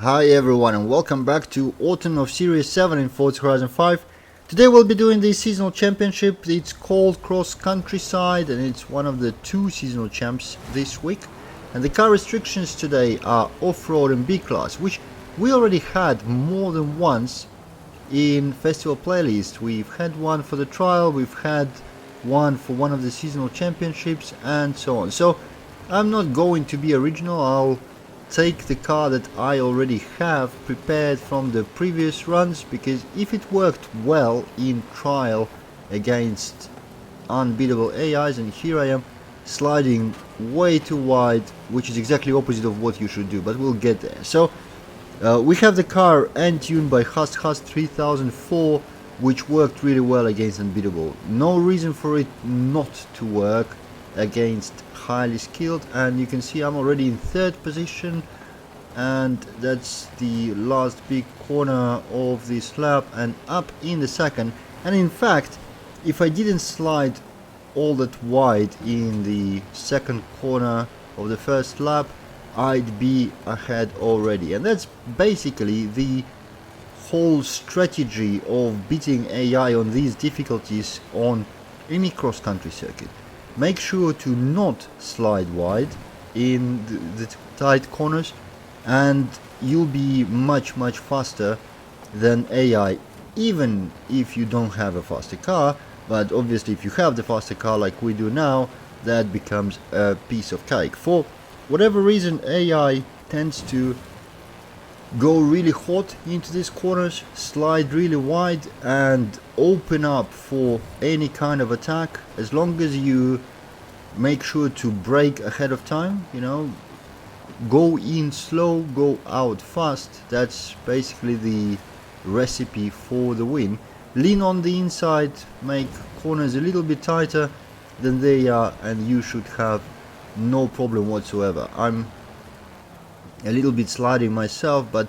Hi everyone and welcome back to Autumn of Series 7 in Forza Horizon 5. Today we'll be doing the seasonal championship. It's called Cross Countryside and it's one of the two seasonal champs this week. And the car restrictions today are Off-Road and B-Class, which we already had more than once in Festival Playlist. We've had one for the trial, we've had one for one of the seasonal championships and so on. So I'm not going to be original. I'll take the car that I already have prepared from the previous runs, because if it worked well in trial against unbeatable AIs, and here I am sliding way too wide, which is exactly opposite of what you should do, but we'll get there. So we have the car end-tuned by Hust 3004, which worked really well against unbeatable. No reason for it not to work against highly skilled, and you can see I'm already in third position, and that's the last big corner of this lap, and up in the second. And in fact, if I didn't slide all that wide in the second corner of the first lap, I'd be ahead already. And that's basically the whole strategy of beating AI on these difficulties on any cross-country circuit. Make sure to not slide wide in the tight corners, and you'll be much faster than AI, even if you don't have a faster car. But obviously if you have the faster car like we do now, that becomes a piece of cake. For whatever reason, AI tends to go really hot into these corners, slide really wide and open up for any kind of attack. As long as you make sure to brake ahead of time, you know, go in slow, go out fast. That's basically the recipe for the win. Lean on the inside, make corners a little bit tighter than they are, and you should have no problem whatsoever. I'm a little bit sliding myself, but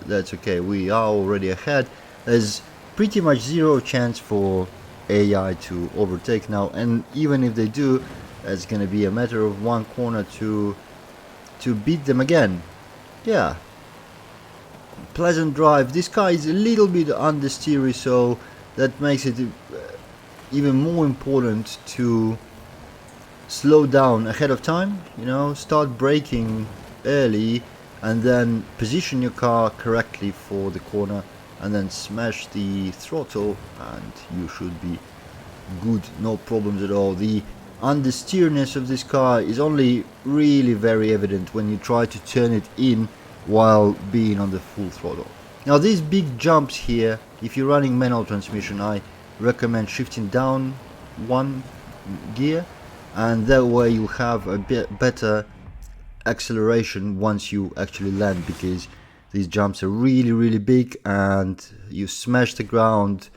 that's okay. We are already ahead. There's pretty much zero chance for AI to overtake now, and even if they do, it's gonna be a matter of one corner to beat them again. Yeah, pleasant drive. This car is a little bit understeery, so that makes it even more important to slow down ahead of time, you know, start braking early and then position your car correctly for the corner and then smash the throttle and you should be good, no problems at all. The understeerness of this car is only really very evident when you try to turn it in while being on the full throttle. Now these big jumps here, if you're running manual transmission, I recommend shifting down one gear, and that way you'll have a bit better acceleration once you actually land, because these jumps are really big and you smash the ground,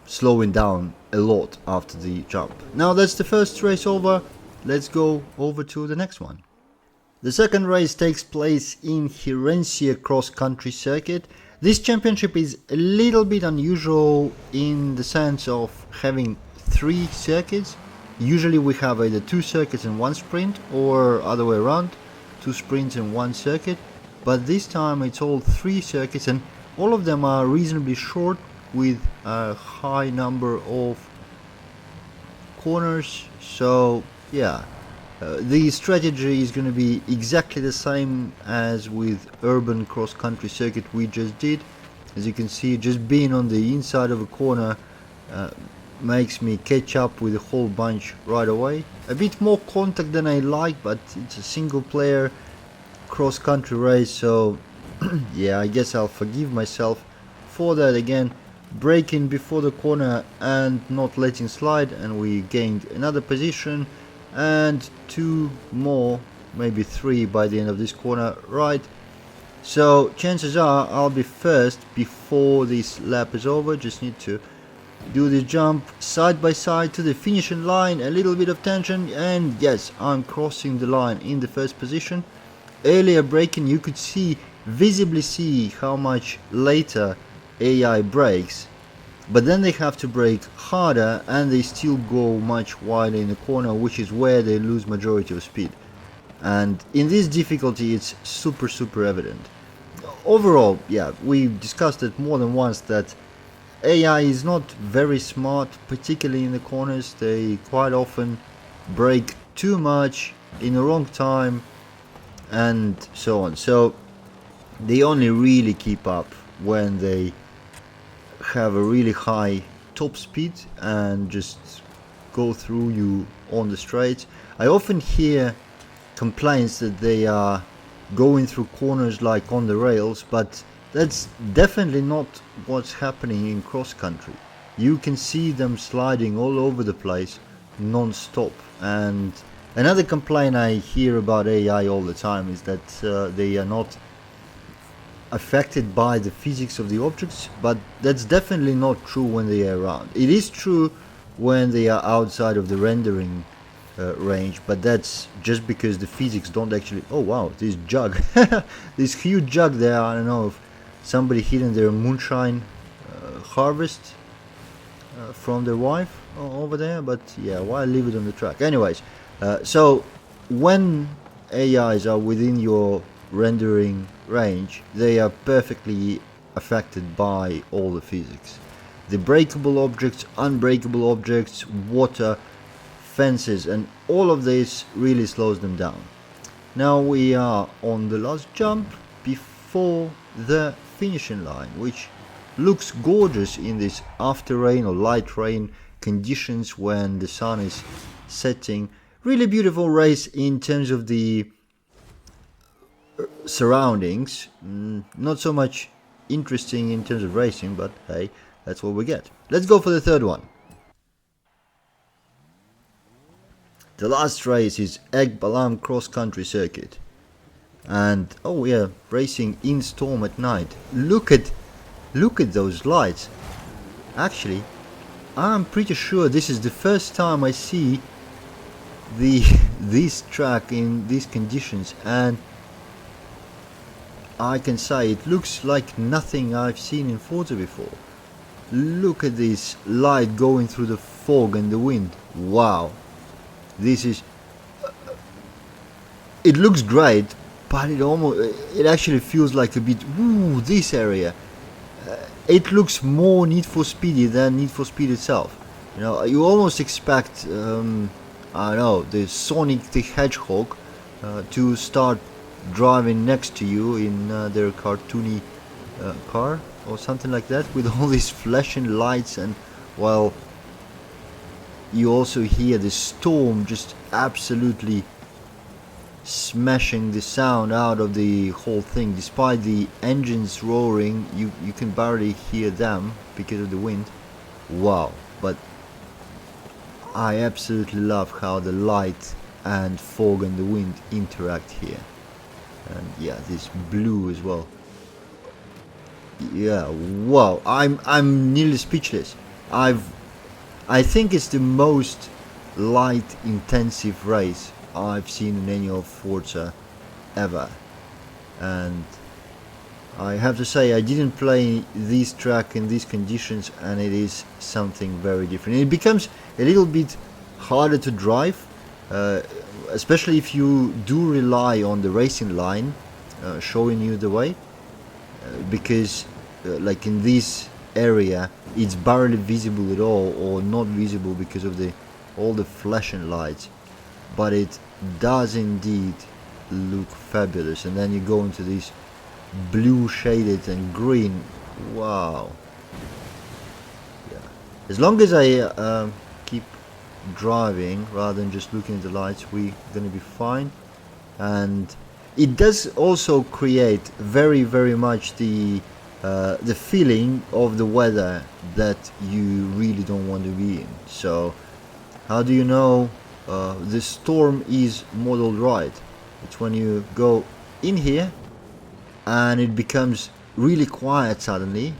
slowing down a lot after the jump. Now that's the first race over. Let's go over to the next one. The second race takes place in Herencia cross-country circuit. This championship is a little bit unusual in the sense of having three circuits. Usually we have either two circuits and one sprint, or other way around, two sprints and one circuit. But this time it's all three circuits, and all of them are reasonably short with a high number of corners. So yeah, the strategy is going to be exactly the same as with urban cross-country circuit we just did. As you can see, just being on the inside of a corner makes me catch up with a whole bunch right away. A bit more contact than I like, but it's a single player cross-country race, so yeah, I guess I'll forgive myself for that. Again, braking before the corner and not letting slide, and we gained another position and two more, maybe three by the end of this corner, right? So chances are I'll be first before this lap is over. Just need to do this jump side by side to the finishing line, a little bit of tension, and yes, I'm crossing the line in the first position. Earlier braking, you could visibly see how much later AI brakes, but then they have to brake harder and they still go much wider in the corner, which is where they lose majority of speed. And in this difficulty it's super evident. overall, yeah, we discussed it more than once that AI is not very smart, particularly in the corners. They quite often brake too much in the wrong time and so on. So they only really keep up when they have a really high top speed and just go through you on the straights. I often hear complaints that they are going through corners like on the rails, but that's definitely not what's happening in cross country. You can see them sliding all over the place non-stop. And another complaint I hear about AI all the time is that they are not affected by the physics of the objects, but that's definitely not true when they are around. It is true when they are outside of the rendering range, but that's just because the physics don't actually. Oh wow, this jug, this huge jug there. I don't know if somebody hidden their moonshine harvest from their wife over there, but yeah, why leave it on the track? Anyways, so when AIs are within your rendering range, they are perfectly affected by all the physics. The breakable objects, unbreakable objects, water, fences, and all of this really slows them down. Now we are on the last jump before the finishing line, which looks gorgeous in this after rain or light rain conditions when the sun is setting. Really beautiful race in terms of the surroundings. Not so much interesting in terms of racing, but hey, that's what we get. Let's go for the third one. The last race is Egg Balam Cross Country Circuit. And oh yeah, racing in storm at night. Look at those lights. Actually, I'm pretty sure this is the first time I see this track in these conditions, and I can say it looks like nothing I've seen in Forza before. Look at this light going through the fog and the wind. Wow. This is it looks great, but it actually feels like a bit this area. It looks more Need for Speedy than Need for Speed itself. You know, you almost expect I don't know, the Sonic the Hedgehog to start driving next to you in their cartoony car or something like that, with all these flashing lights, and while you also hear the storm just absolutely smashing the sound out of the whole thing. Despite the engines roaring, you can barely hear them because of the wind. Wow. But I absolutely love how the light and fog and the wind interact here. And yeah, this blue as well. Yeah, wow. I'm nearly speechless. I think it's the most light intensive race I've seen in any of Forza ever. And I have to say, I didn't play this track in these conditions, and it is something very different. It becomes a little bit harder to drive, especially if you do rely on the racing line showing you the way, because like in this area it's barely visible at all, or not visible because of all the flashing lights, but it does indeed look fabulous. And then you go into this blue shaded and green. Wow. Yeah, as long as I keep driving rather than just looking at the lights, we're gonna be fine. And it does also create very much the feeling of the weather that you really don't want to be in. So how do you know the storm is modeled right? It's when you go in here and it becomes really quiet suddenly,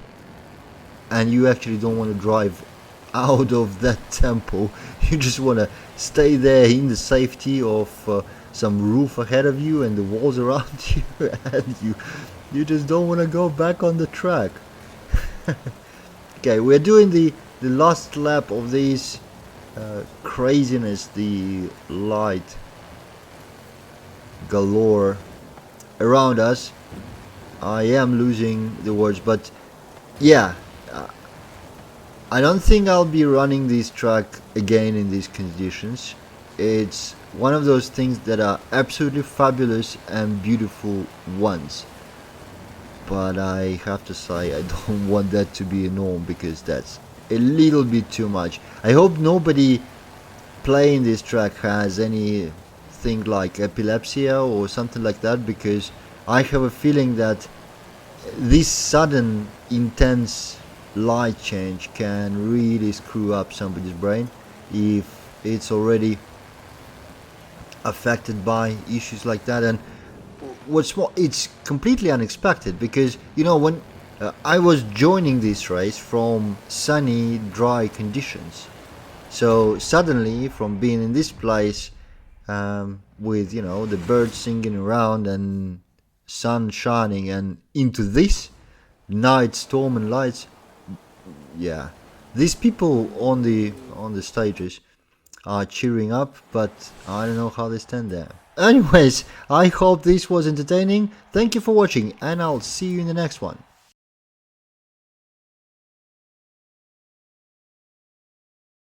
and you actually don't want to drive out of that tempo. You just want to stay there in the safety of some roof ahead of you and the walls around you, and you just don't want to go back on the track. Okay, we're doing the last lap of this craziness, the light galore around us. I am losing the words, but yeah, I don't think I'll be running this track again in these conditions. It's one of those things that are absolutely fabulous and beautiful ones. But I have to say I don't want that to be a norm, because that's a little bit too much. I hope nobody playing this track has anything like epilepsy or something like that, because I have a feeling that this sudden intense light change can really screw up somebody's brain if it's already affected by issues like that. And what's more, it's completely unexpected, because you know, when I was joining this race from sunny dry conditions, so suddenly from being in this place, with, you know, the birds singing around and sun shining, and into this night storm and lights, yeah, these people on the stages are cheering up, but I don't know how they stand there. Anyways, I hope this was entertaining. Thank you for watching, and I'll see you in the next one.